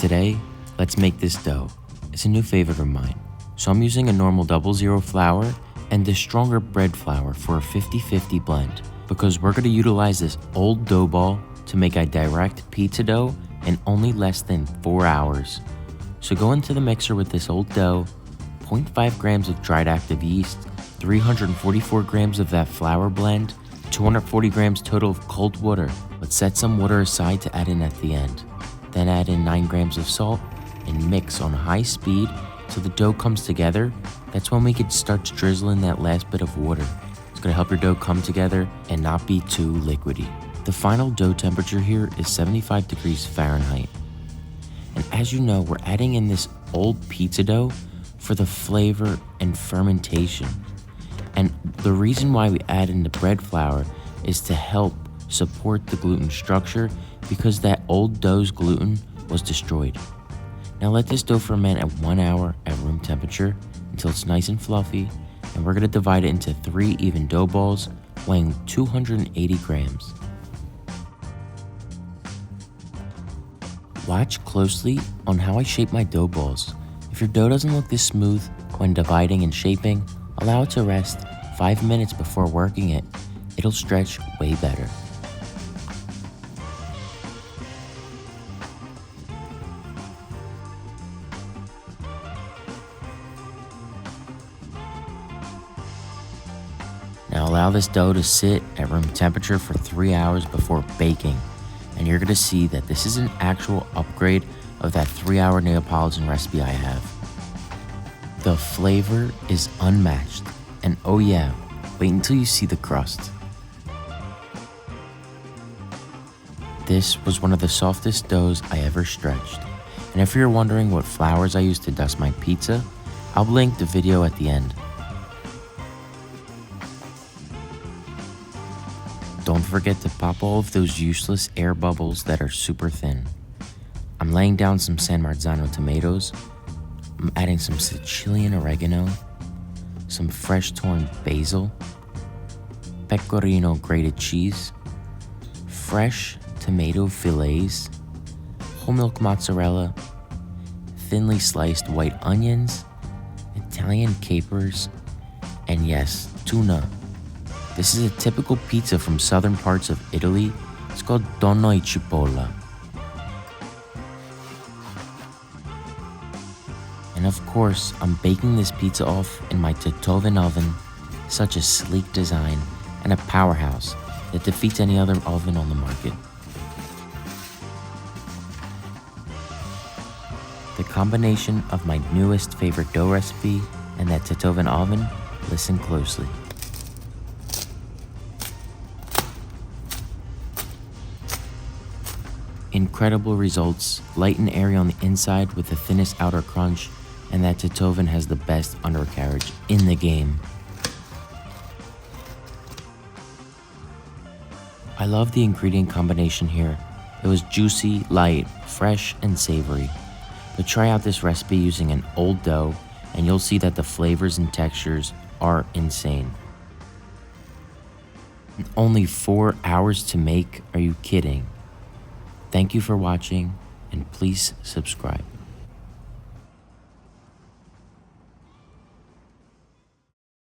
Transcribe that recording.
today, let's make this dough. It's a new favorite of mine. So I'm using a normal 00 flour and the stronger bread flour for a 50-50 blend because we're going to utilize this old dough ball to make a direct pizza dough in only less than 4 hours. So go into the mixer with this old dough, 0.5 grams of dried active yeast, 344 grams of that flour blend, 240 grams total of cold water. Let's set some water aside to add in at the end. Then add in 9 grams of salt and mix on high speed till the dough comes together. That's when we can start to drizzle in that last bit of water. It's going to help your dough come together and not be too liquidy. The final dough temperature here is 75 degrees Fahrenheit. And as you know, we're adding in this old pizza dough for the flavor and fermentation. And the reason why we add in the bread flour is to help support the gluten structure because that old dough's gluten was destroyed. Now let this dough ferment at 1 hour at room temperature until it's nice and fluffy, and we're going to divide it into 3 even dough balls weighing 280 grams. Watch closely on how I shape my dough balls. If your dough doesn't look this smooth when dividing and shaping, allow it to rest 5 minutes before working it. It'll stretch way better. Now allow this dough to sit at room temperature for 3 hours before baking. And you're gonna see that this is an actual upgrade of that 3-hour Neapolitan recipe I have. The flavor is unmatched. And oh yeah, wait until you see the crust. This was one of the softest doughs I ever stretched. And if you're wondering what flours I used to dust my pizza, I'll link the video at the end. Don't forget to pop all of those useless air bubbles that are super thin. I'm laying down some San Marzano tomatoes. I'm adding some Sicilian oregano, some fresh torn basil, pecorino grated cheese, fresh tomato fillets, whole milk mozzarella, thinly sliced white onions, Italian capers, and yes, tuna. This is a typical pizza from southern parts of Italy. It's called tonno e cipolla. And of course, I'm baking this pizza off in my Totoven oven. Such a sleek design and a powerhouse that defeats any other oven on the market. The combination of my newest favorite dough recipe and that Totoven oven, listen closely. Incredible results, light and airy on the inside with the thinnest outer crunch, and that Totoven has the best undercarriage in the game. I love the ingredient combination here. It was juicy, light, fresh, and savory. But try out this recipe using an old dough, and you'll see that the flavors and textures are insane. Only 4 hours to make? Are you kidding? Thank you for watching, and please subscribe.